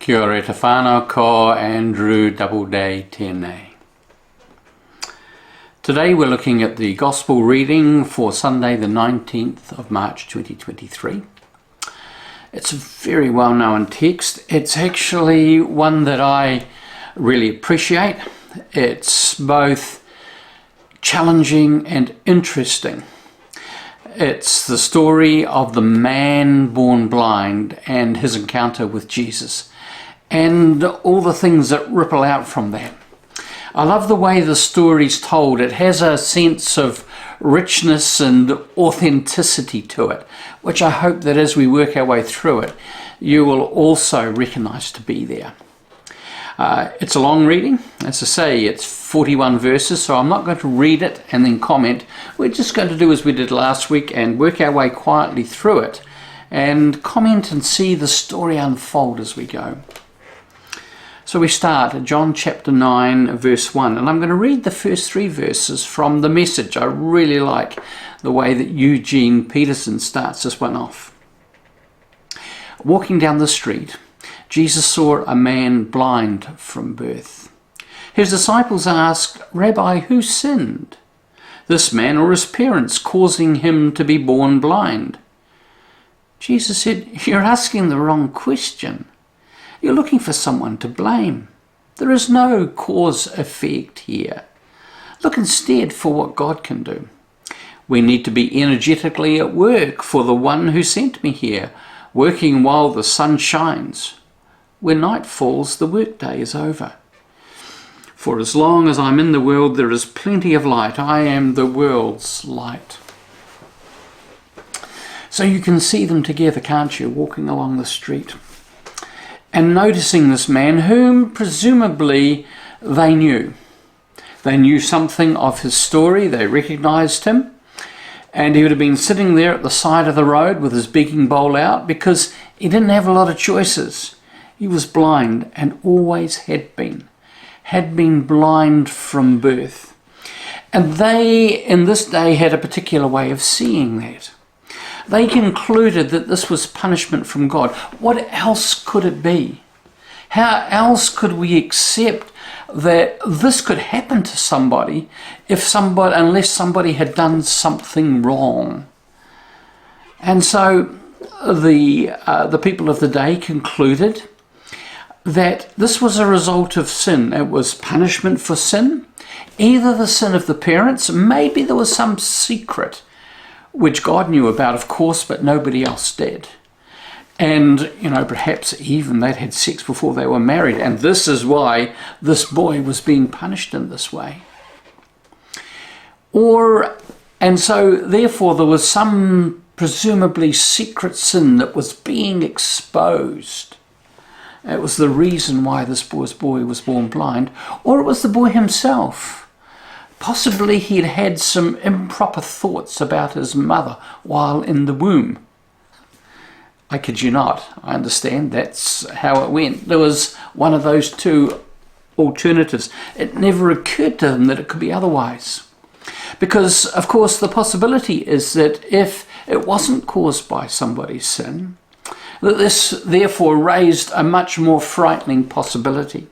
Kia ora te whānau ko Andrew Doubleday tēnei. Today we're looking at the Gospel reading for Sunday the 19th of March 2023. It's a very well-known text. It's actually one that I really appreciate. It's both challenging and interesting. It's the story of the man born blind and his encounter with Jesus, and all the things that ripple out from that. I love the way the story's told. It has a sense of richness and authenticity to it, which I hope that as we work our way through it, you will also recognise to be there. It's a long reading. As I say, it's 41 verses, so I'm not going to read it and then comment. We're just going to do as we did last week and work our way quietly through it and comment and see the story unfold as we go. So we start at John chapter 9 verse 1, and I'm going to read the first three verses from the Message. I really like the way that Eugene Peterson starts this one off. Walking down the street, Jesus saw a man blind from birth. His disciples asked, "Rabbi, who sinned, this man or his parents, causing him to be born blind?" Jesus said, "You're asking the wrong question. You're looking for someone to blame. There is no cause-effect here. Look instead for what God can do. We need to be energetically at work for the one who sent me here, working while the sun shines. When night falls, the workday is over. For as long as I'm in the world, there is plenty of light. I am the world's light." So you can see them together, can't you, walking along the street and noticing this man whom presumably they knew. They knew something of his story. They recognised him, and he would have been sitting there at the side of the road with his begging bowl out because he didn't have a lot of choices. He was blind and always had been blind from birth. And they, in this day, had a particular way of seeing that. They concluded that this was punishment from God. What else could it be? How else could we accept that this could happen to somebody unless somebody had done something wrong? And so the people of the day concluded that this was a result of sin. It was punishment for sin, either the sin of the parents, maybe there was some secret which God knew about, of course, but nobody else did. And, perhaps even they'd had sex before they were married, and this is why this boy was being punished in this way. And so therefore there was some presumably secret sin that was being exposed. It was the reason why this boy was born blind, or it was the boy himself. Possibly he'd had some improper thoughts about his mother while in the womb. I kid you not, I understand that's how it went. There was one of those two alternatives. It never occurred to him that it could be otherwise. Because, of course, the possibility is that if it wasn't caused by somebody's sin, that this therefore raised a much more frightening possibility.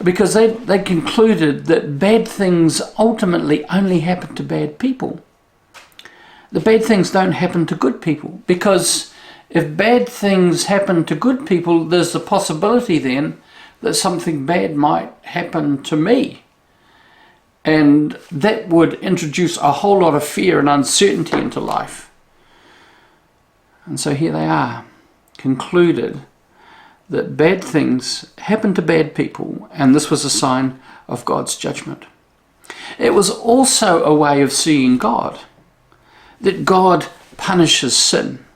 Because they concluded that bad things ultimately only happen to bad people. The bad things don't happen to good people, because if bad things happen to good people, there's the possibility then that something bad might happen to me. And that would introduce a whole lot of fear and uncertainty into life. And so here they are, concluded that bad things happen to bad people, and this was a sign of God's judgment. It was also a way of seeing God, that God punishes sin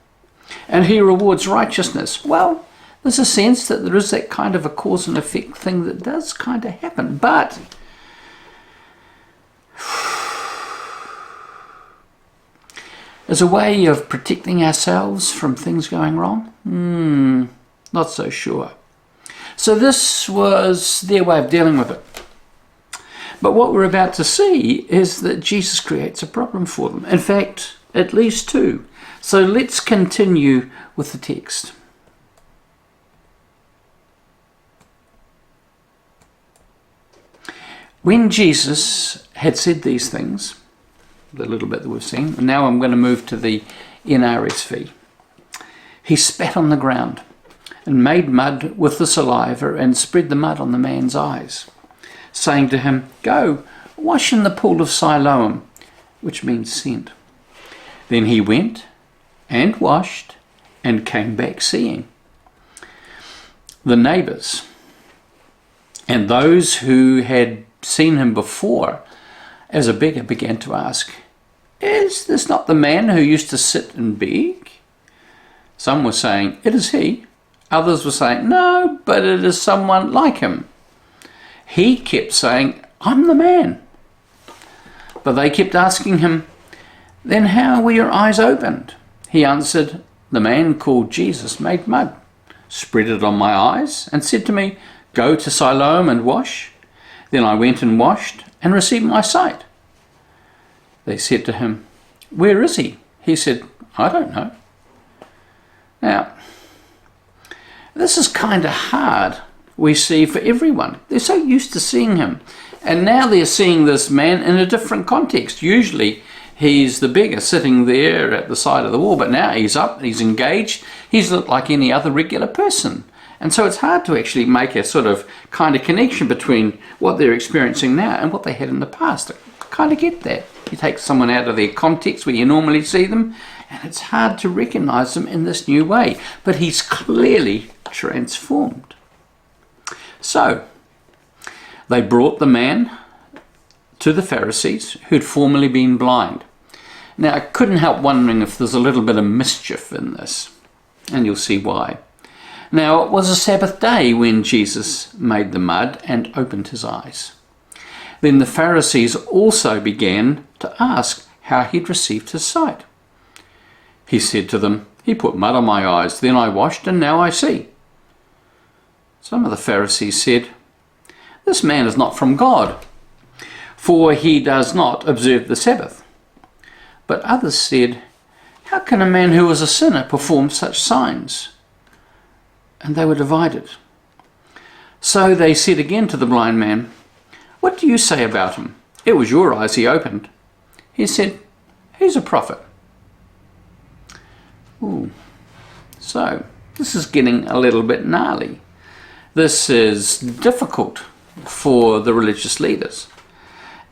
and he rewards righteousness. Well, there's a sense that there is that kind of a cause and effect thing that does kind of happen, but as a way of protecting ourselves from things going wrong? Not so sure. So this was their way of dealing with it. But what we're about to see is that Jesus creates a problem for them. In fact, at least two. So let's continue with the text. When Jesus had said these things, the little bit that we've seen, and now I'm going to move to the NRSV, he spat on the ground and made mud with the saliva and spread the mud on the man's eyes, saying to him, "Go, wash in the pool of Siloam," which means sent. Then he went and washed and came back seeing. The neighbours and those who had seen him before as a beggar began to ask, "Is this not the man who used to sit and beg?" Some were saying, "It is he." Others were saying, "No, but it is someone like him." He kept saying, "I'm the man." But they kept asking him, "Then how were your eyes opened?" He answered, "The man called Jesus made mud, spread it on my eyes, and said to me, 'Go to Siloam and wash.' Then I went and washed and received my sight." They said to him, "Where is he?" He said, "I don't know." Now, this is kind of hard, we see, for everyone. They're so used to seeing him. And now they're seeing this man in a different context. Usually he's the beggar sitting there at the side of the wall, but now he's up, he's engaged, he's looked like any other regular person. And so it's hard to actually make a sort of kind of connection between what they're experiencing now and what they had in the past. I kind of get that. You take someone out of their context where you normally see them, and it's hard to recognize them in this new way. But he's clearly transformed. So, they brought the man to the Pharisees who'd formerly been blind. Now, I couldn't help wondering if there's a little bit of mischief in this, and you'll see why. Now, it was a Sabbath day when Jesus made the mud and opened his eyes. Then the Pharisees also began to ask how he'd received his sight. He said to them, "He put mud on my eyes, then I washed, and now I see." Some of the Pharisees said, "This man is not from God, for he does not observe the Sabbath." But others said, "How can a man who is a sinner perform such signs?" And they were divided. So they said again to the blind man, "What do you say about him? It was your eyes he opened." He said, "He's a prophet." Ooh. So this is getting a little bit gnarly. This is difficult for the religious leaders.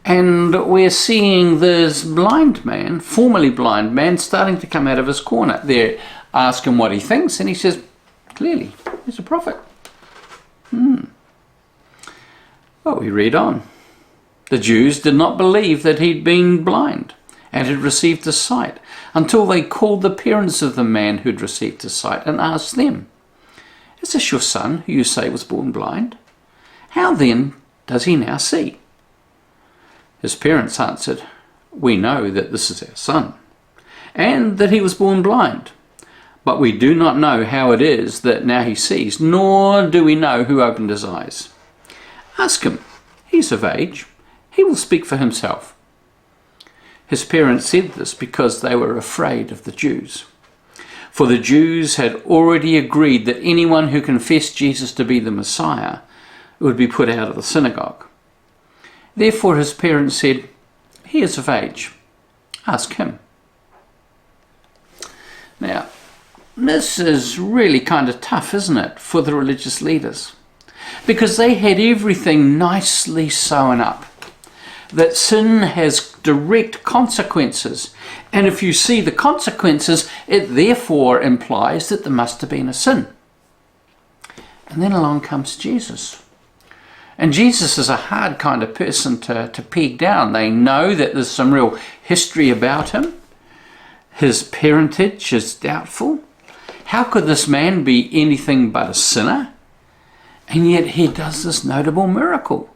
And we're seeing this blind man, formerly blind man, starting to come out of his corner. They ask him what he thinks, and he says, clearly, he's a prophet. Well, we read on. The Jews did not believe that he'd been blind and had received his sight until they called the parents of the man who'd received his sight and asked them, "Is this your son who you say was born blind? How then does he now see?" His parents answered, "We know that this is our son, and that he was born blind. But we do not know how it is that now he sees, nor do we know who opened his eyes. Ask him, he's of age, he will speak for himself." His parents said this because they were afraid of the Jews. For the Jews had already agreed that anyone who confessed Jesus to be the Messiah would be put out of the synagogue. Therefore his parents said, "He is of age, ask him." Now, this is really kind of tough, isn't it, for the religious leaders? Because they had everything nicely sewn up. That sin has direct consequences. And if you see the consequences, it therefore implies that there must have been a sin. And then along comes Jesus. And Jesus is a hard kind of person to peg down. They know that there's some real history about him. His parentage is doubtful. How could this man be anything but a sinner? And yet he does this notable miracle.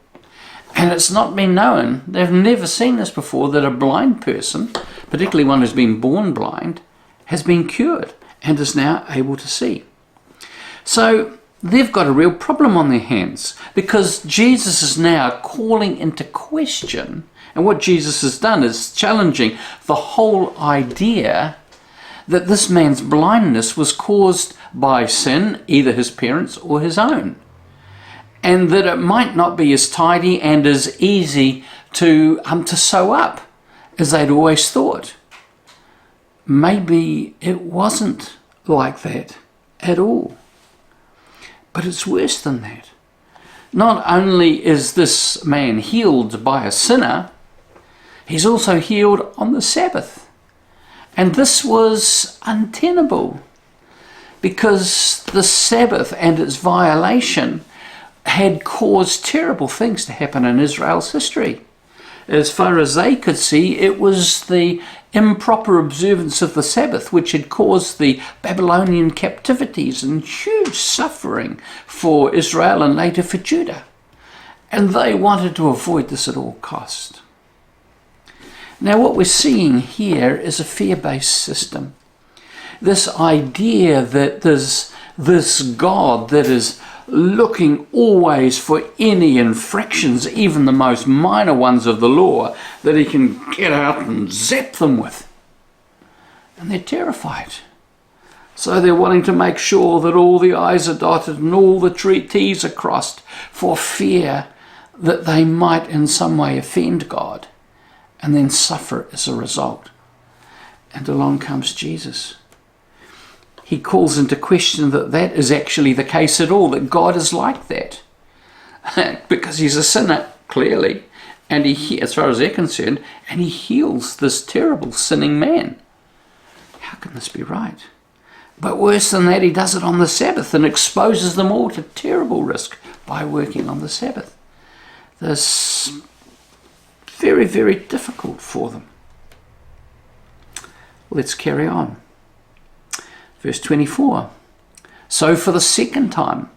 And it's not been known, they've never seen this before, that a blind person, particularly one who's been born blind, has been cured and is now able to see. So they've got a real problem on their hands, because Jesus is now calling into question, and what Jesus has done is challenging the whole idea that this man's blindness was caused by sin, either his parents or his own. and that it might not be as tidy and as easy to sew up as they'd always thought. Maybe it wasn't like that at all. But it's worse than that. Not only is this man healed by a sinner, he's also healed on the Sabbath. And this was untenable, because the Sabbath and its violation had caused terrible things to happen in Israel's history. As far as they could see, it was the improper observance of the Sabbath which had caused the Babylonian captivities and huge suffering for Israel and later for Judah. And they wanted to avoid this at all cost. Now what we're seeing here is a fear-based system. This idea that there's this God that is looking always for any infractions, even the most minor ones of the law, that he can get out and zap them with. And they're terrified. So they're wanting to make sure that all the I's are dotted and all the T's are crossed, for fear that they might in some way offend God and then suffer as a result. And along comes Jesus. He calls into question that that is actually the case at all, that God is like that. Because he's a sinner, clearly, and he, as far as they're concerned, and he heals this terrible sinning man. How can this be right? But worse than that, he does it on the Sabbath and exposes them all to terrible risk by working on the Sabbath. This is very, very difficult for them. Let's carry on. Verse 24. So for the second time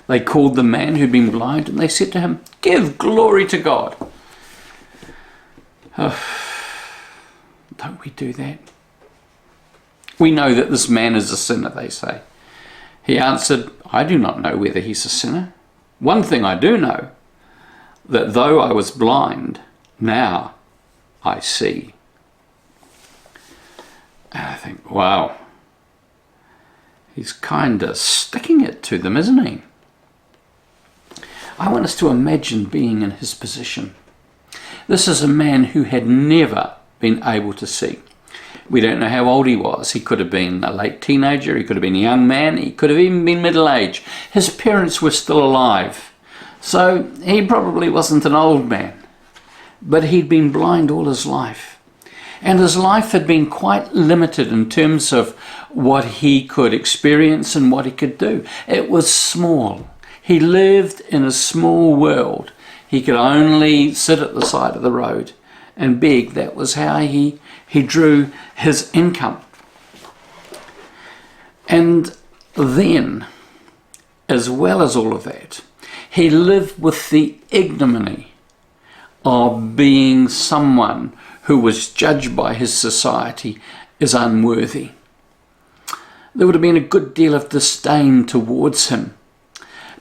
they called the man who'd been blind, and they said to him, "Give glory to God." Oh, don't we do that? We know that this man is a sinner, they say. He answered, "I do not know whether he's a sinner. One thing I do know, that though I was blind, now I see." And I think, wow. He's kind of sticking it to them, isn't he? I want us to imagine being in his position. This is a man who had never been able to see. We don't know how old he was. He could have been a late teenager, he could have been a young man, he could have even been middle-aged. His parents were still alive, so he probably wasn't an old man. But he'd been blind all his life. And his life had been quite limited in terms of what he could experience and what he could do. It was small. He lived in a small world. He could only sit at the side of the road and beg. That was how he drew his income. And then, as well as all of that, he lived with the ignominy of being someone who was judged by his society as unworthy. There would have been a good deal of disdain towards him,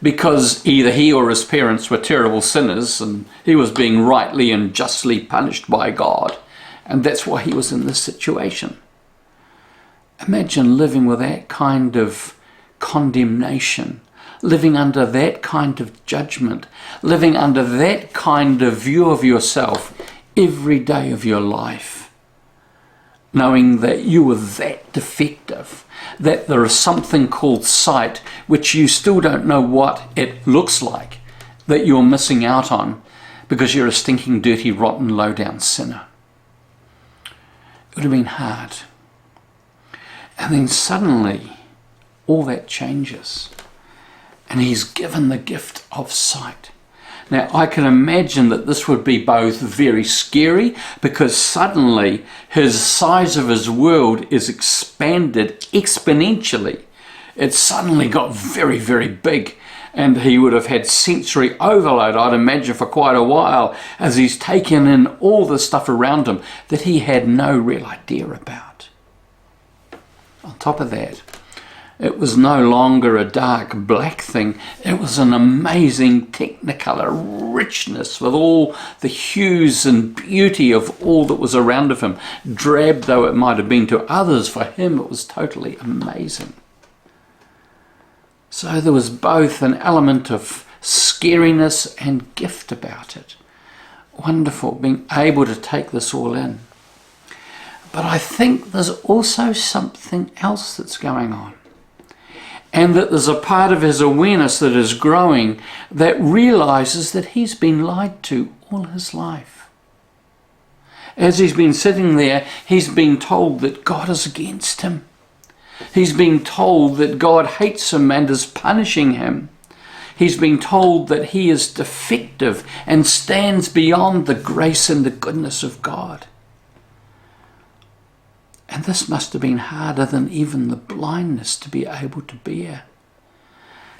because either he or his parents were terrible sinners and he was being rightly and justly punished by God, and that's why he was in this situation. Imagine living with that kind of condemnation, living under that kind of judgment, living under that kind of view of yourself every day of your life, knowing that you were that defective, that there is something called sight which you still don't know what it looks like, that you're missing out on because you're a stinking, dirty, rotten, low-down sinner. It would have been hard. And then suddenly all that changes and he's given the gift of sight. Now, I can imagine that this would be both very scary, because suddenly his size of his world is expanded exponentially. It suddenly got very, very big, and he would have had sensory overload, I'd imagine, for quite a while, as he's taken in all the stuff around him that he had no real idea about. On top of that, it was no longer a dark black thing. It was an amazing technicolor richness with all the hues and beauty of all that was around of him. Drab though it might have been to others, for him it was totally amazing. So there was both an element of scariness and gift about it. Wonderful, being able to take this all in. But I think there's also something else that's going on. And that there's a part of his awareness that is growing that realizes that he's been lied to all his life. As he's been sitting there, he's been told that God is against him. He's been told that God hates him and is punishing him. He's been told that he is defective and stands beyond the grace and the goodness of God. And this must have been harder than even the blindness to be able to bear.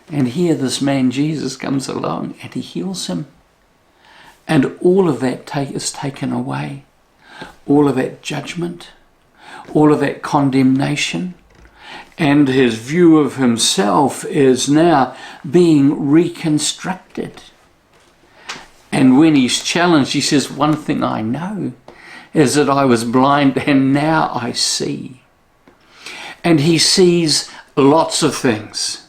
And here this man Jesus comes along and he heals him. And all of that is taken away. All of that judgment, all of that condemnation, and his view of himself is now being reconstructed. And when he's challenged, he says, one thing I know is that I was blind and now I see. And he sees lots of things.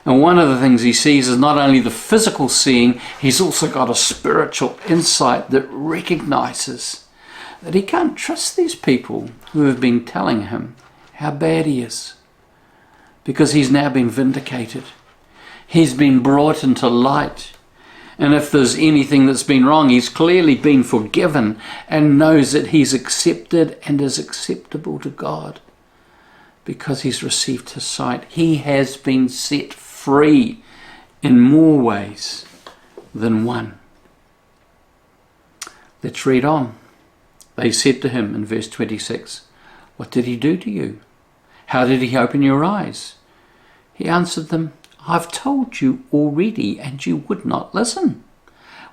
And one of the things he sees is not only the physical seeing, he's also got a spiritual insight that recognizes that he can't trust these people who have been telling him how bad he is. Because he's now been vindicated. He's been brought into light. And if there's anything that's been wrong, he's clearly been forgiven and knows that he's accepted and is acceptable to God because he's received his sight. He has been set free in more ways than one. Let's read on. They said to him in verse 26, "What did he do to you? How did he open your eyes?" He answered them, "I've told you already and you would not listen.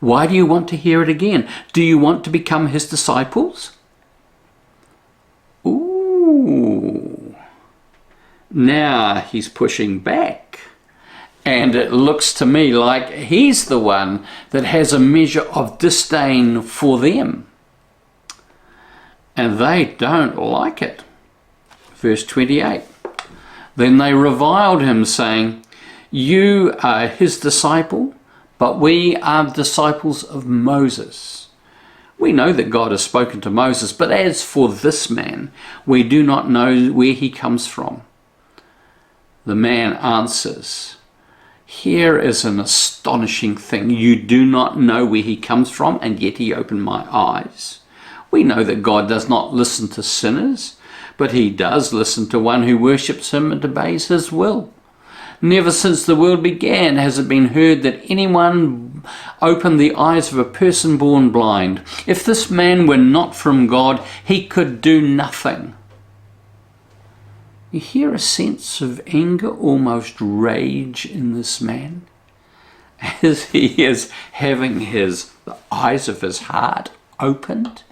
Why do you want to hear it again? Do you want to become his disciples?" Ooh. Now he's pushing back. And it looks to me like he's the one that has a measure of disdain for them. And they don't like it. Verse 28. Then they reviled him, saying, "You are his disciple, but we are disciples of Moses. We know that God has spoken to Moses, but as for this man, we do not know where he comes from." The man answers, "Here is an astonishing thing. You do not know where he comes from, and yet he opened my eyes. We know that God does not listen to sinners, but he does listen to one who worships him and obeys his will. Never since the world began has it been heard that anyone opened the eyes of a person born blind. If this man were not from God, he could do nothing." You hear a sense of anger, almost rage in this man, as he is having the eyes of his heart opened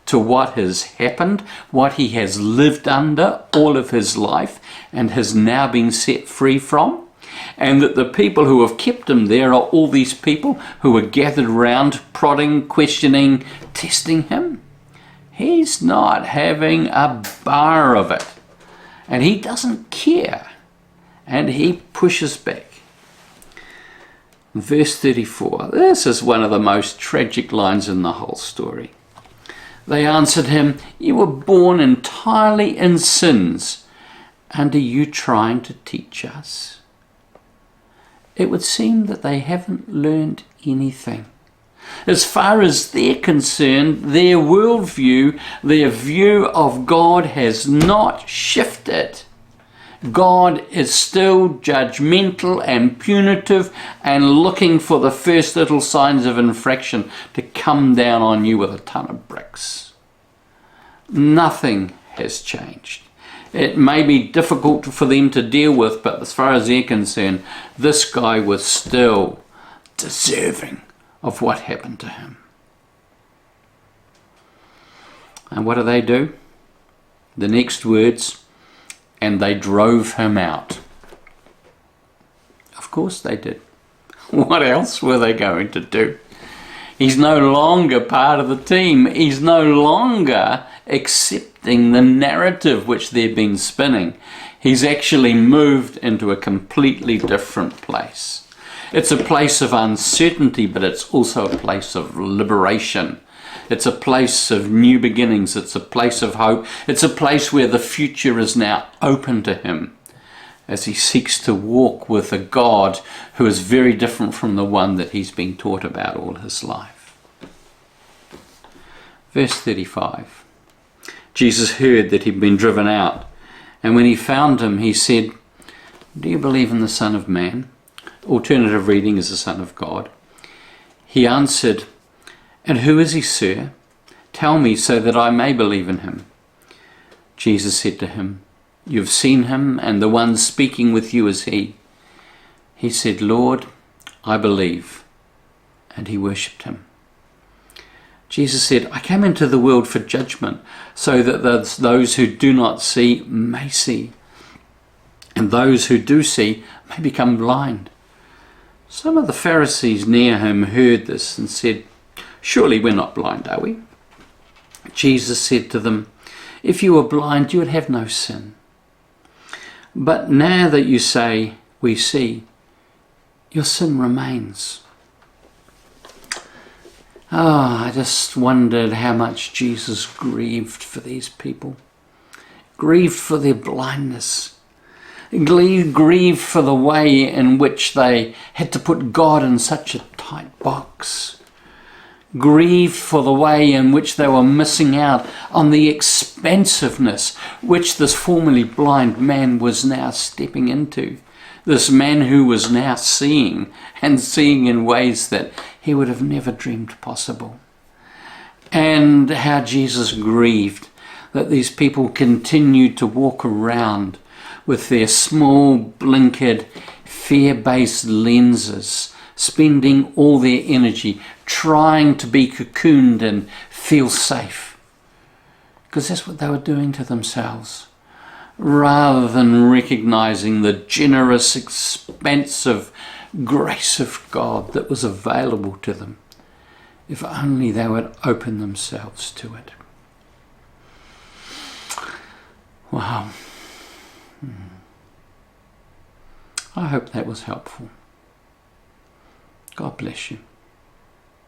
to what has happened, what he has lived under all of his life and has now been set free from, and that the people who have kept him there are all these people who are gathered around, prodding, questioning, testing him. He's not having a bar of it, and he doesn't care, and he pushes back. Verse 34, this is one of the most tragic lines in the whole story. They answered him, "You were born entirely in sins, and are you trying to teach us?" It would seem that they haven't learned anything. As far as they're concerned, their worldview, their view of God has not shifted. God is still judgmental and punitive and looking for the first little signs of infraction to come down on you with a ton of bricks. Nothing has changed. It may be difficult for them to deal with, but as far as they're concerned, this guy was still deserving of what happened to him. And what do? The next words, "And they drove him out." Of course they did. What else were they going to do? He's no longer part of the team. He's no longer accepting the narrative which they've been spinning. He's actually moved into a completely different place. It's a place of uncertainty, but it's also a place of liberation. It's a place of new beginnings. It's a place of hope. It's a place where the future is now open to him as he seeks to walk with a God who is very different from the one that he's been taught about all his life. Verse 35. Jesus heard that he'd been driven out, and when he found him, he said, "Do you believe in the Son of Man?" Alternative reading is the Son of God. He answered, "And who is he, sir? Tell me so that I may believe in him." Jesus said to him, "You've seen him, and the one speaking with you is he." He said, "Lord, I believe." And he worshipped him. Jesus said, "I came into the world for judgment, so that those who do not see may see, and those who do see may become blind." Some of the Pharisees near him heard this and said, "Surely we're not blind, are we?" Jesus said to them, "If you were blind, you would have no sin. But now that you say, 'We see,' your sin remains." I just wondered how much Jesus grieved for these people, grieved for their blindness, grieved for the way in which they had to put God in such a tight box, grieved for the way in which they were missing out on the expansiveness which this formerly blind man was now stepping into. This man who was now seeing, and seeing in ways that he would have never dreamed possible. And how Jesus grieved that these people continued to walk around with their small, blinkered, fear-based lenses, spending all their energy trying to be cocooned and feel safe. Because that's what they were doing to themselves, rather than recognizing the generous, expansive grace of God that was available to them, if only they would open themselves to it. Wow. I hope that was helpful. God bless you.